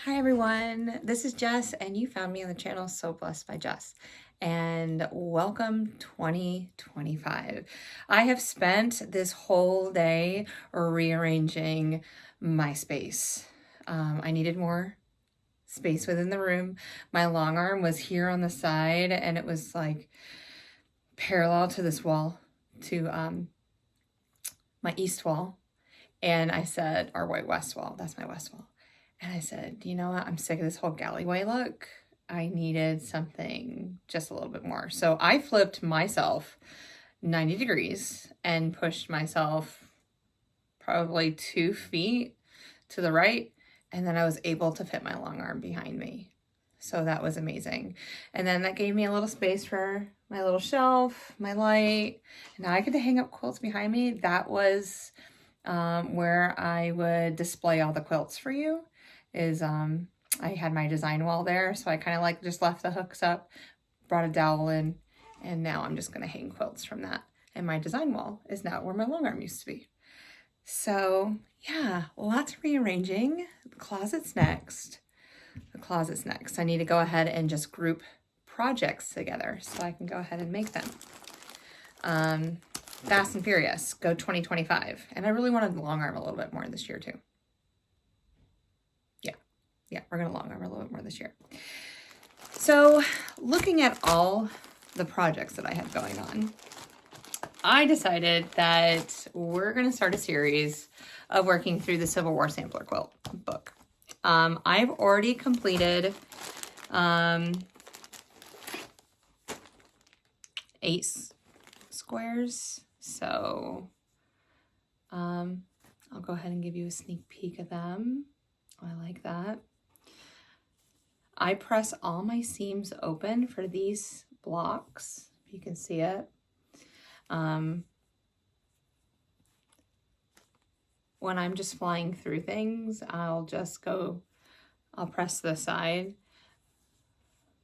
Hi everyone, this is Jess and you found me on the channel So Blessed by Jess, and welcome 2025. I have spent this whole day rearranging my space. I needed more space within the room. My long arm was here on the side and it was like parallel to this wall, to my east wall. And I said, or west wall, that's my west wall. And I said, you know what? I'm sick of this whole galleyway look. I needed something just a little bit more. So I flipped myself 90 degrees and pushed myself probably 2 feet to the right. And then I was able to fit my long arm behind me. So that was amazing. And then that gave me a little space for my little shelf, my light. And now I get to hang up quilts behind me. That was where I would display all the quilts for you. I had my design wall there, so I kind of like just left the hooks up, brought a dowel in, and now I'm just going to hang quilts from that. And my design wall is now where my long arm used to be. So yeah, lots of rearranging. The closet's next. I need to go ahead and just group projects together so I can go ahead and make them. Fast and Furious, go 2025. And I really wanted the long arm a little bit more this year too. Yeah, we're gonna long arm a little bit more this year. So looking at all the projects that I had going on, I decided that we're gonna start a series of working through the Civil War Sampler Quilt book. I've already completed 8 squares, so I'll go ahead and give you a sneak peek of them. I like that. I press all my seams open for these blocks, if you can see it. When I'm just flying through things, I'll press the side.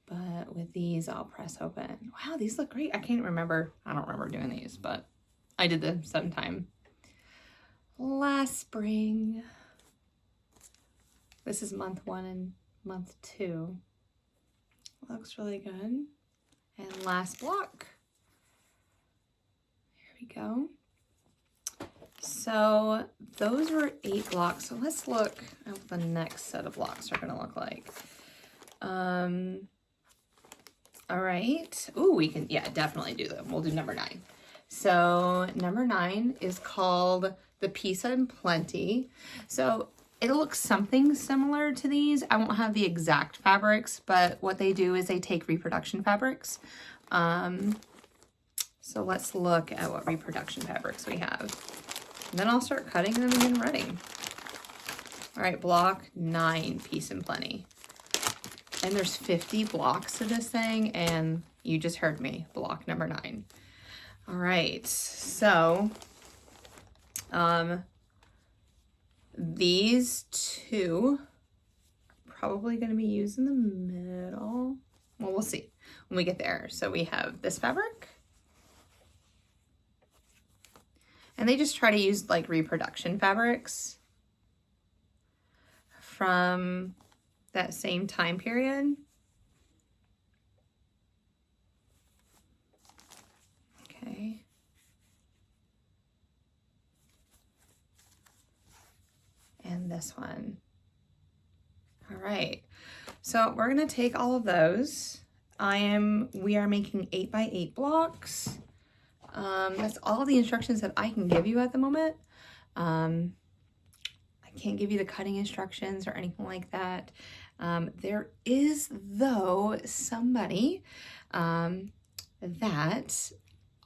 But with these, I'll press open. Wow, these look great. I don't remember doing these, but I did them sometime last spring. This is month 1 and month 2. Looks really good. And last block. Here we go. So those were 8 blocks. So let's look at what the next set of blocks are going to look like. All right. Ooh, we can, yeah, definitely do them. We'll do number 9. So number 9 is called the Peace and Plenty. So it looks something similar to these. I won't have the exact fabrics, but what they do is they take reproduction fabrics. So let's look at what reproduction fabrics we have. And then I'll start cutting them and getting ready. All right, block 9, Peace and Plenty. And there's 50 blocks to this thing, and you just heard me, block number 9. All right, so these 2 are probably going to be used in the middle. Well, we'll see when we get there. So we have this fabric. And they just try to use like reproduction fabrics from that same time period. Okay. And this one. All right. So we're going to take all of those. We are making 8 by 8 blocks. That's all the instructions that I can give you at the moment. I can't give you the cutting instructions or anything like that. There is, though, somebody that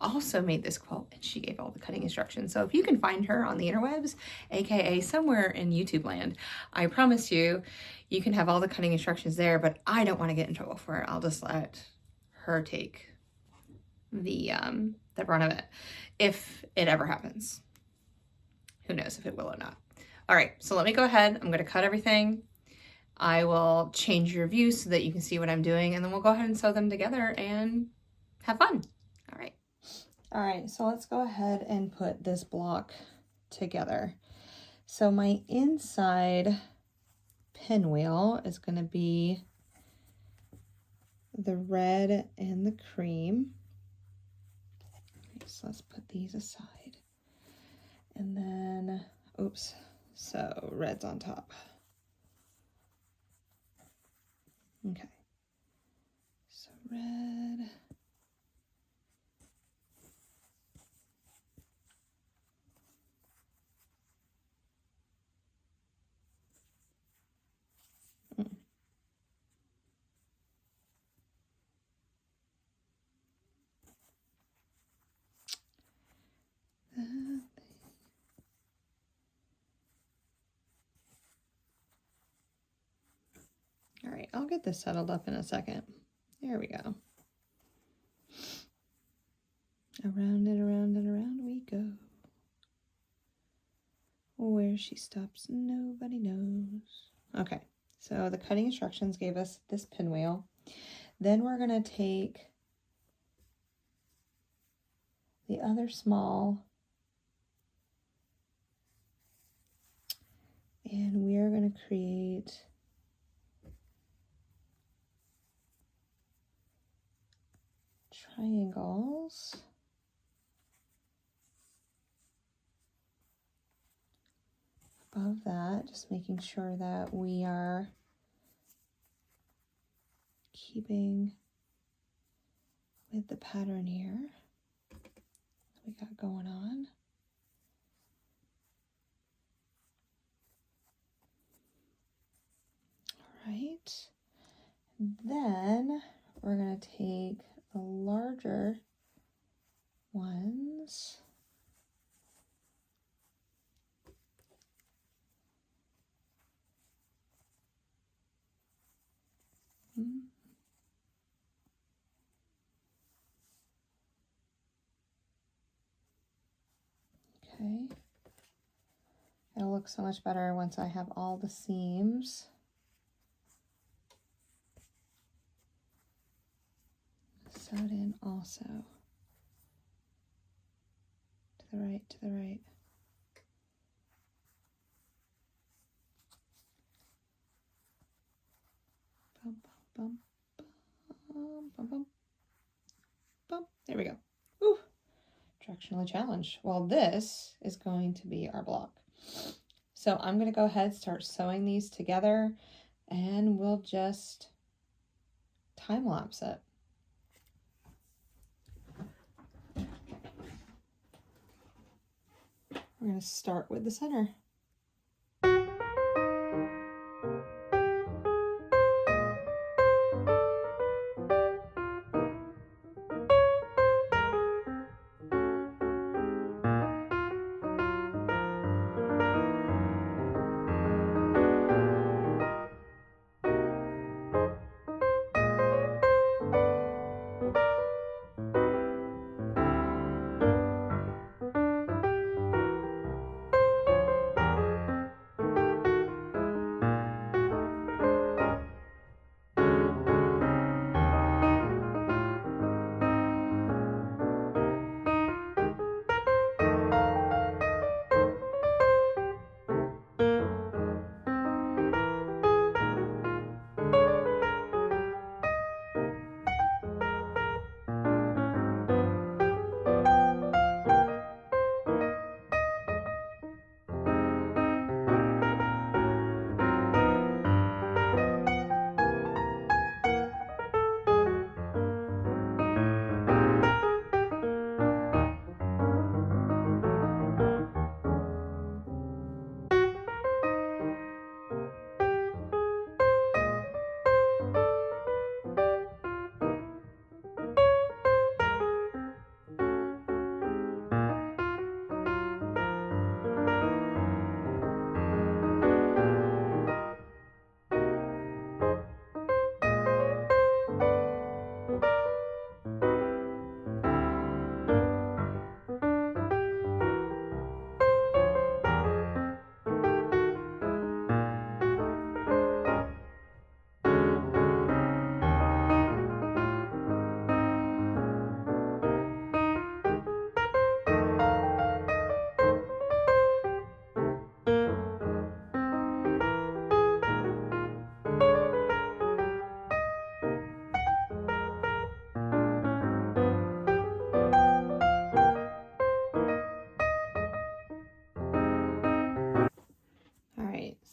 also made this quilt, and she gave all the cutting instructions. So if you can find her on the interwebs, aka somewhere in YouTube land, I promise you, you can have all the cutting instructions there, but I don't want to get in trouble for it. I'll just let her take the brunt of it, if it ever happens. Who knows if it will or not. All right, so let me go ahead. I'm going to cut everything. I will change your view so that you can see what I'm doing, and then we'll go ahead and sew them together and have fun. All right. All right, so let's go ahead and put this block together. So my inside pinwheel is going to be the red and the cream. Okay, so let's put these aside. And then, oops, so red's on top. Okay, so red. All right, I'll get this settled up in a second. There we go. Around and around and around we go. Where she stops, nobody knows. Okay, so the cutting instructions gave us this pinwheel. Then we're going to take the other small and we are going to create triangles above that, just making sure that we are keeping with the pattern here that we got going on. All right, then we're going to take the larger ones okay. It'll look so much better once I have all the seams sewed in also. To the right, to the right. Bum, bum, bum, bum, bum, bum. There we go. Ooh, directionally challenged. Well, this is going to be our block. So I'm going to go ahead and start sewing these together and we'll just time lapse it. We're going to start with the center.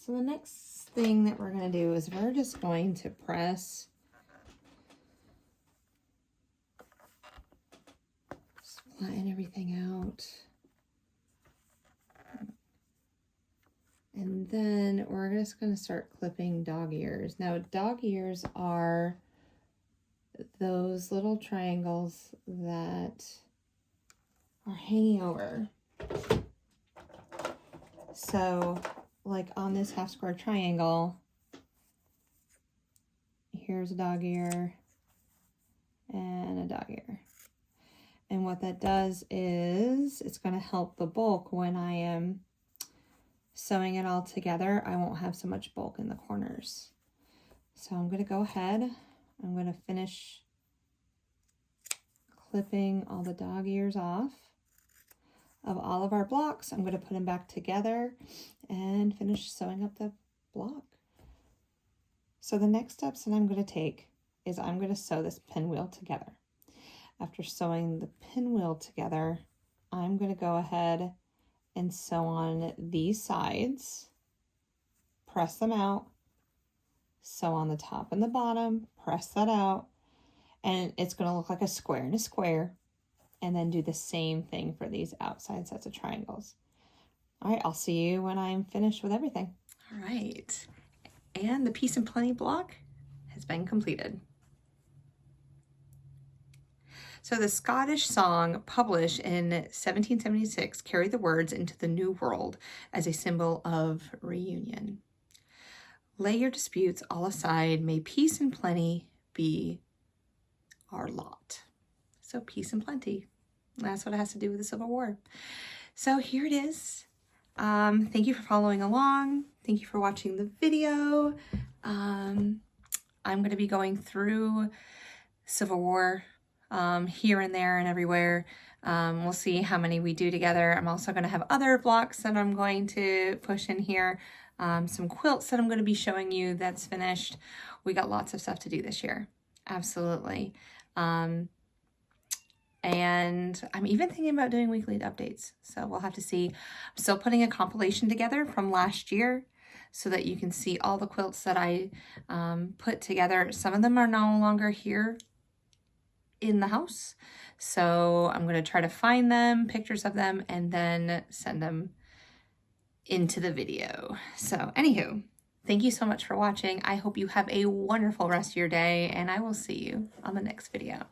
So the next thing that we're going to do is we're just going to press, just flatten everything out. And then we're just going to start clipping dog ears. Now, dog ears are those little triangles that are hanging over. So, like on this half square triangle, here's a dog ear and a dog ear. And what that does is it's going to help the bulk when I am sewing it all together. I won't have so much bulk in the corners. So I'm going to go ahead. I'm going to finish clipping all the dog ears off of all of our blocks. I'm going to put them back together and finish sewing up the block. So the next steps that I'm going to take is I'm going to sew this pinwheel together. After sewing the pinwheel together, I'm going to go ahead and sew on these sides, press them out, sew on the top and the bottom, press that out, and it's going to look like a square and a square, and then do the same thing for these outside sets of triangles. All right, I'll see you when I'm finished with everything. All right, and the Peace and Plenty block has been completed. So the Scottish song published in 1776 carried the words into the New World as a symbol of reunion. Lay your disputes all aside, may peace and plenty be our lot. So peace and plenty. That's what it has to do with the Civil War. So here it is. Thank you for following along. Thank you for watching the video. I'm going to be going through Civil War here and there and everywhere. We'll see how many we do together. I'm also going to have other blocks that I'm going to push in here. Some quilts that I'm going to be showing you that's finished. We got lots of stuff to do this year. Absolutely. And I'm even thinking about doing weekly updates. So we'll have to see. I'm still putting a compilation together from last year so that you can see all the quilts that I put together. Some of them are no longer here in the house. So I'm going to try to find them, pictures of them, and then send them into the video. So anywho, thank you so much for watching. I hope you have a wonderful rest of your day, and I will see you on the next video.